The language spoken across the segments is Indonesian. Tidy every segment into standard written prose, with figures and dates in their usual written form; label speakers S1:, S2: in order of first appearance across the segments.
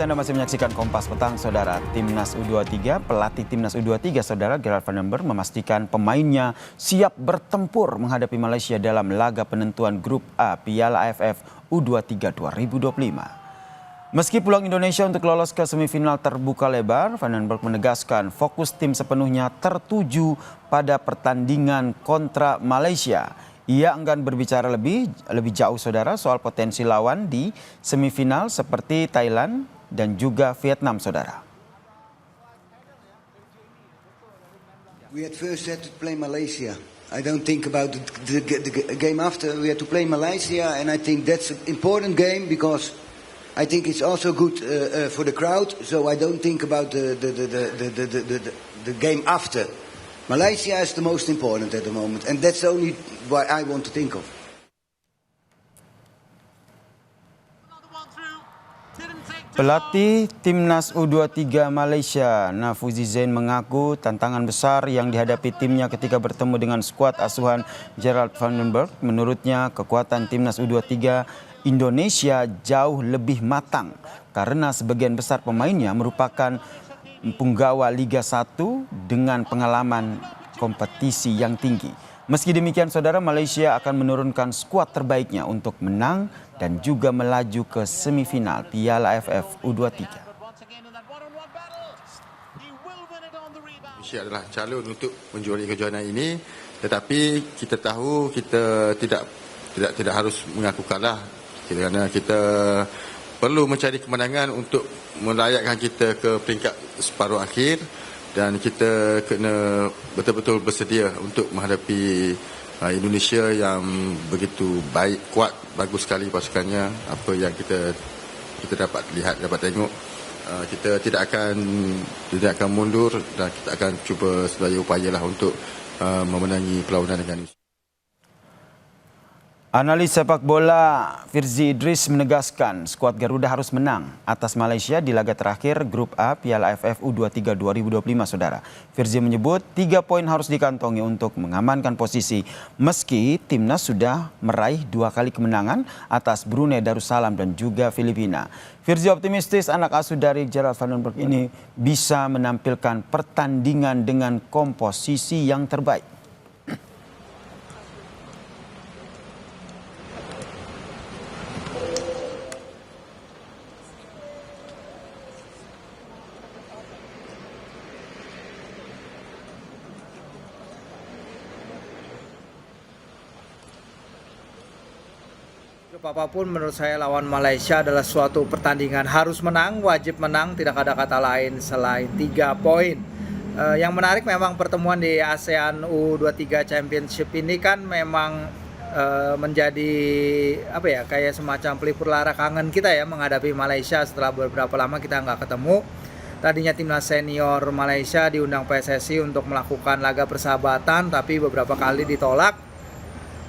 S1: Anda masih menyaksikan Kompas Petang, Saudara. Timnas U23, pelatih Timnas U23, Saudara Gerard Van den Berg memastikan pemainnya siap bertempur menghadapi Malaysia dalam laga penentuan Grup A Piala AFF U23 2025. Meski peluang Indonesia untuk lolos ke semifinal terbuka lebar, Van den Berg menegaskan fokus tim sepenuhnya tertuju pada pertandingan kontra Malaysia. Ia enggan berbicara lebih jauh, Saudara, soal potensi lawan di semifinal seperti Thailand dan juga Vietnam, Saudara.
S2: We at first had to play Malaysia. I don't think about the game after. We had to play Malaysia, and I think that's an important game because I think it's also good for the crowd. So I don't think about the game after. Malaysia is the most important at the moment, and that's only what I want to think of.
S1: Pelatih Timnas U23 Malaysia, Nafuzi Zain, mengaku tantangan besar yang dihadapi timnya ketika bertemu dengan skuad asuhan Gerard Van den Berg. Menurutnya kekuatan Timnas U23 Indonesia jauh lebih matang karena sebagian besar pemainnya merupakan punggawa Liga 1 dengan pengalaman kompetisi yang tinggi. Meski demikian, Saudara, Malaysia akan menurunkan skuad terbaiknya untuk menang dan juga melaju ke semifinal Piala AFF U23.
S3: Malaysia adalah calon untuk menjuarai kejohanan ini, tetapi kita tahu kita tidak harus mengaku kalah kerana kita perlu mencari kemenangan untuk melayakkan kita ke peringkat separuh akhir. Dan kita kena betul-betul bersedia untuk menghadapi Indonesia yang begitu baik, kuat, bagus sekali pasukannya. Apa yang kita dapat lihat, dapat tengok, kita tidak akan mundur dan kita akan cuba sedaya upayalah untuk memenangi perlawanan dengan Indonesia.
S1: Analis sepak bola Firzi Idris menegaskan skuad Garuda harus menang atas Malaysia di laga terakhir Grup A Piala AFF U23 2025, Saudara. Firzi menyebut 3 poin harus dikantongi untuk mengamankan posisi meski timnas sudah meraih 2 kali kemenangan atas Brunei Darussalam dan juga Filipina. Firzi optimistis anak asuh dari Gerard Van den Berg ini bisa menampilkan pertandingan dengan komposisi yang terbaik.
S4: Apapun menurut saya lawan Malaysia adalah suatu pertandingan harus menang, wajib menang, tidak ada kata lain selain 3 poin. Yang menarik memang pertemuan di ASEAN U23 Championship ini kan memang menjadi kayak semacam pelipur lara kangen kita ya menghadapi Malaysia setelah beberapa lama kita nggak ketemu. Tadinya timnas senior Malaysia diundang PSSI untuk melakukan laga persahabatan, tapi beberapa kali ditolak.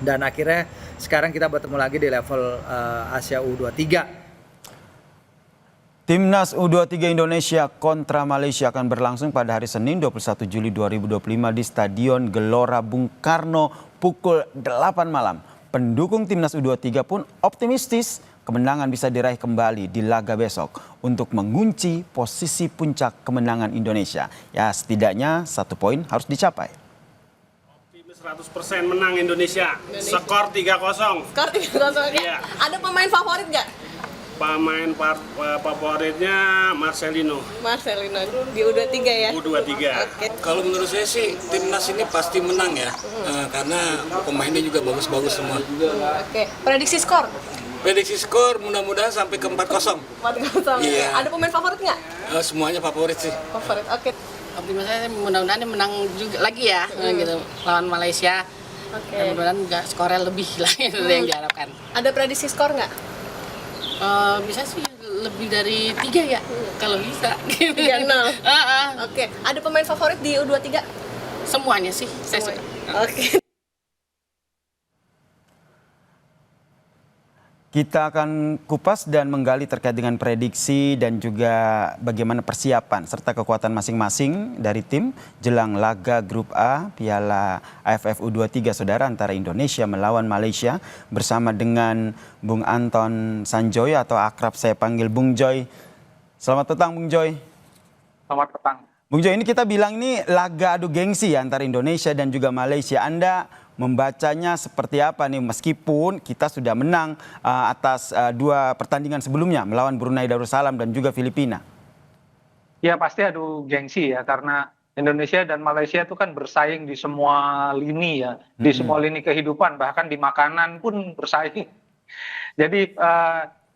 S4: Dan akhirnya sekarang kita bertemu lagi di level Asia U23.
S1: Timnas U23 Indonesia kontra Malaysia akan berlangsung pada hari Senin 21 Juli 2025 di Stadion Gelora Bung Karno pukul 8 malam. Pendukung Timnas U23 pun optimistis kemenangan bisa diraih kembali di laga besok untuk mengunci posisi puncak kemenangan Indonesia. Ya, setidaknya 1 poin harus dicapai.
S5: 100% menang Indonesia. Skor 3-0.
S6: Skor 3-0 ya?
S5: Iya.
S6: Ada pemain favorit nggak?
S5: Pemain favoritnya Marcelino.
S6: Marcelino di U23 ya?
S5: U23.
S6: Oke.
S7: Kalau menurut saya sih timnas ini pasti menang ya, karena pemainnya juga bagus-bagus semua.
S6: Oke. Prediksi skor?
S7: Prediksi skor mudah-mudahan sampai ke 4-0.
S6: 4-0.
S7: Iya.
S6: Ada pemain favorit nggak?
S7: Semuanya favorit sih.
S6: Favorit. Oke.
S8: Optimis saya mudah-mudahan menang juga lagi ya gitu lawan Malaysia.
S6: Oke.
S8: Mudah-mudahan juga skornya lebih lah itu yang diharapkan.
S6: Ada prediksi skor nggak?
S8: Bisa sih lebih dari 3 ya kalau bisa.
S6: 3-0. Oke. Ada pemain favorit di U23?
S8: Semuanya sih saya suka.
S6: Oke.
S1: Kita akan kupas dan menggali terkait dengan prediksi dan juga bagaimana persiapan serta kekuatan masing-masing dari tim jelang laga Grup A Piala AFF U23, Saudara, antara Indonesia melawan Malaysia bersama dengan Bung Anton Sanjoyo atau akrab saya panggil Bung Joy. Selamat petang Bung Joy.
S9: Selamat petang.
S1: Bung Joy, ini kita bilang ini laga adu gengsi ya antara Indonesia dan juga Malaysia. Anda membacanya seperti apa nih, meskipun kita sudah menang atas dua pertandingan sebelumnya melawan Brunei Darussalam dan juga Filipina?
S9: Ya pasti adu gengsi ya, karena Indonesia dan Malaysia itu kan bersaing di semua lini ya, di semua lini kehidupan, bahkan di makanan pun bersaing. Jadi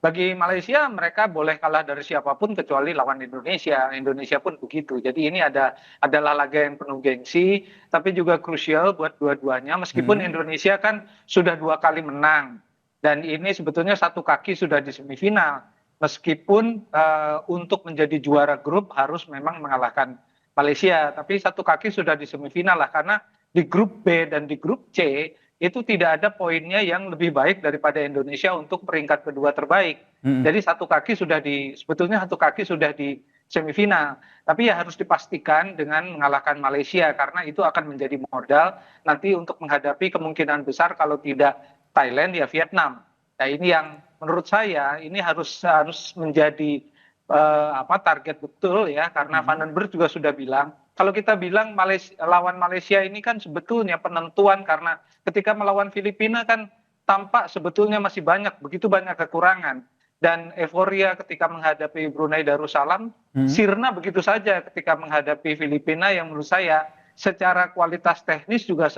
S9: bagi Malaysia mereka boleh kalah dari siapapun kecuali lawan Indonesia. Indonesia pun begitu. Jadi ini adalah laga yang penuh gengsi, tapi juga krusial buat dua-duanya. Meskipun Indonesia kan sudah 2 kali menang, dan ini sebetulnya satu kaki sudah di semifinal. Meskipun untuk menjadi juara grup harus memang mengalahkan Malaysia, tapi satu kaki sudah di semifinal lah, karena di grup B dan di grup C itu tidak ada poinnya yang lebih baik daripada Indonesia untuk peringkat kedua terbaik. Jadi sebetulnya satu kaki sudah di semifinal. Tapi ya harus dipastikan dengan mengalahkan Malaysia, karena itu akan menjadi modal nanti untuk menghadapi kemungkinan besar kalau tidak Thailand ya Vietnam. Nah ini yang menurut saya ini harus menjadi target betul ya, karena Van den Berg juga sudah bilang, kalau kita bilang lawan Malaysia ini kan sebetulnya penentuan, karena ketika melawan Filipina kan tampak sebetulnya masih begitu banyak kekurangan, dan euforia ketika menghadapi Brunei Darussalam sirna begitu saja ketika menghadapi Filipina yang menurut saya secara kualitas teknis juga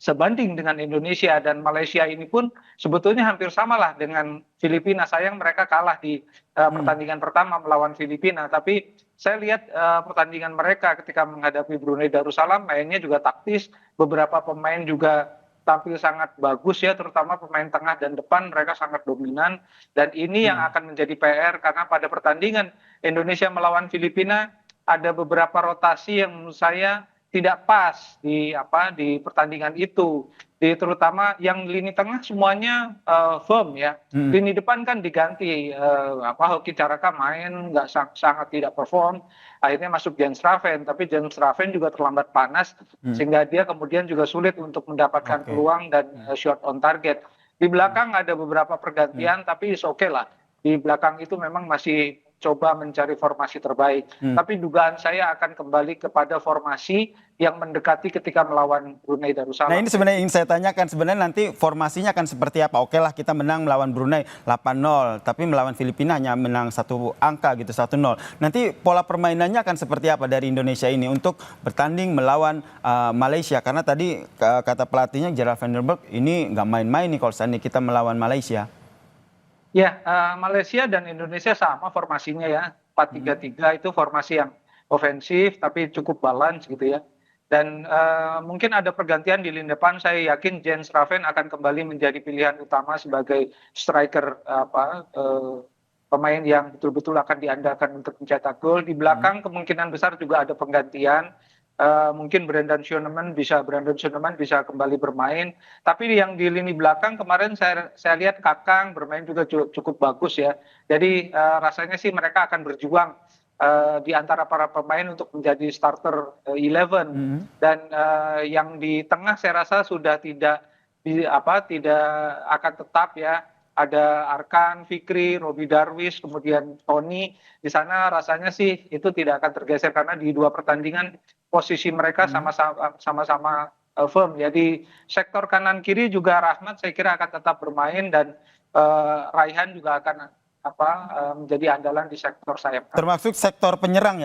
S9: sebanding dengan Indonesia, dan Malaysia ini pun sebetulnya hampir samalah dengan Filipina. Sayang mereka kalah di pertandingan pertama melawan Filipina, tapi saya lihat pertandingan mereka ketika menghadapi Brunei Darussalam mainnya juga taktis, beberapa pemain juga tampil sangat bagus ya, terutama pemain tengah dan depan mereka sangat dominan, dan ini yang akan menjadi PR, karena pada pertandingan Indonesia melawan Filipina ada beberapa rotasi yang menurut saya tidak pas di pertandingan itu, terutama yang lini tengah semuanya firm ya, lini depan kan diganti, Hoki Caraka main nggak sangat tidak perform, akhirnya masuk Jens Raven, tapi Jens Raven juga terlambat panas sehingga dia kemudian juga sulit untuk mendapatkan peluang dan shot on target. Di belakang ada beberapa pergantian, tapi oke lah, di belakang itu memang masih coba mencari formasi terbaik. Tapi dugaan saya akan kembali kepada formasi yang mendekati ketika melawan Brunei Darussalam.
S1: Nah ini sebenarnya ingin saya tanyakan, sebenarnya nanti formasinya akan seperti apa? Oke lah kita menang melawan Brunei 8-0, tapi melawan Filipina hanya menang 1 angka gitu, 1-0. Nanti pola permainannya akan seperti apa dari Indonesia ini untuk bertanding melawan Malaysia? Karena tadi kata pelatihnya Gerald Van den Berg, ini nggak main-main nih kalau seandainya kita melawan Malaysia.
S9: Ya, Malaysia dan Indonesia sama formasinya ya, 4-3-3 itu formasi yang ofensif tapi cukup balance gitu ya. Dan mungkin ada pergantian di lini depan, saya yakin Jens Raven akan kembali menjadi pilihan utama sebagai striker pemain yang betul-betul akan diandalkan untuk mencetak gol. Di belakang kemungkinan besar juga ada penggantian. Mungkin Brandon Schoenemann bisa kembali bermain, tapi yang di lini belakang kemarin saya lihat Kakang bermain juga cukup bagus ya, jadi rasanya sih mereka akan berjuang di antara para pemain untuk menjadi starter 11, dan yang di tengah saya rasa sudah tidak akan tetap ya, ada Arkan, Fikri, Robi Darwis, kemudian Tony. Di sana rasanya sih itu tidak akan tergeser, karena di 2 pertandingan posisi mereka sama-sama firm. Jadi sektor kanan kiri juga Rahmat saya kira akan tetap bermain, dan Raihan juga akan menjadi andalan di sektor sayap.
S1: Termasuk sektor menyerang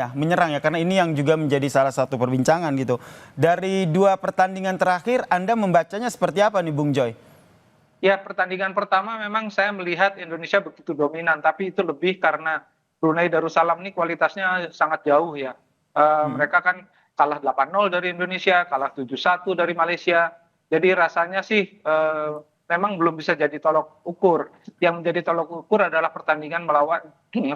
S1: ya, karena ini yang juga menjadi salah satu perbincangan gitu. Dari 2 pertandingan terakhir Anda membacanya seperti apa nih Bung Joy?
S9: Ya, pertandingan pertama memang saya melihat Indonesia begitu dominan, tapi itu lebih karena Brunei Darussalam ini kualitasnya sangat jauh ya. Mereka kan kalah 8-0 dari Indonesia, kalah 7-1 dari Malaysia. Jadi rasanya sih memang belum bisa jadi tolok ukur. Yang menjadi tolok ukur adalah pertandingan melawan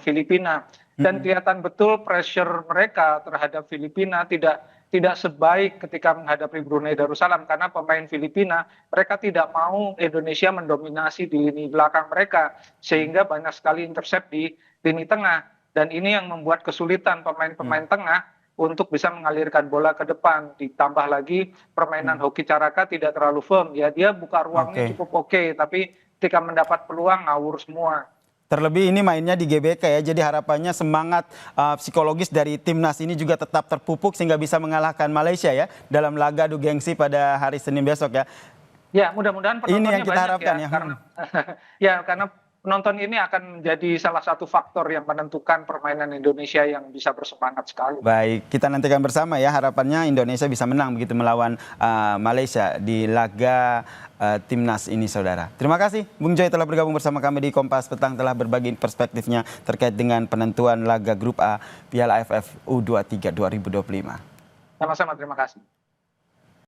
S9: Filipina. Dan kelihatan betul pressure mereka terhadap Filipina tidak sebaik ketika menghadapi Brunei Darussalam, karena pemain Filipina mereka tidak mau Indonesia mendominasi di lini belakang mereka, sehingga banyak sekali intercept di lini tengah, dan ini yang membuat kesulitan pemain-pemain tengah untuk bisa mengalirkan bola ke depan. Ditambah lagi permainan Hoki Caraka tidak terlalu firm ya, dia buka ruangnya cukup oke, tapi ketika mendapat peluang ngawur semua.
S1: Terlebih ini mainnya di GBK ya, jadi harapannya semangat psikologis dari timnas ini juga tetap terpupuk sehingga bisa mengalahkan Malaysia ya dalam laga adu gengsi pada hari Senin besok ya.
S9: Ya, mudah-mudahan penontonnya
S1: Ini yang kita
S9: banyak
S1: harapkan ya.
S9: Karena, karena penonton ini akan menjadi salah satu faktor yang menentukan permainan Indonesia yang bisa bersemangat sekali.
S1: Baik, kita nantikan bersama ya, harapannya Indonesia bisa menang begitu melawan Malaysia di laga timnas ini, saudara. Terima kasih Bung Joy telah bergabung bersama kami di Kompas Petang, telah berbagi perspektifnya terkait dengan penentuan laga grup A Piala AFF U23 2025.
S9: Sama-sama, terima kasih.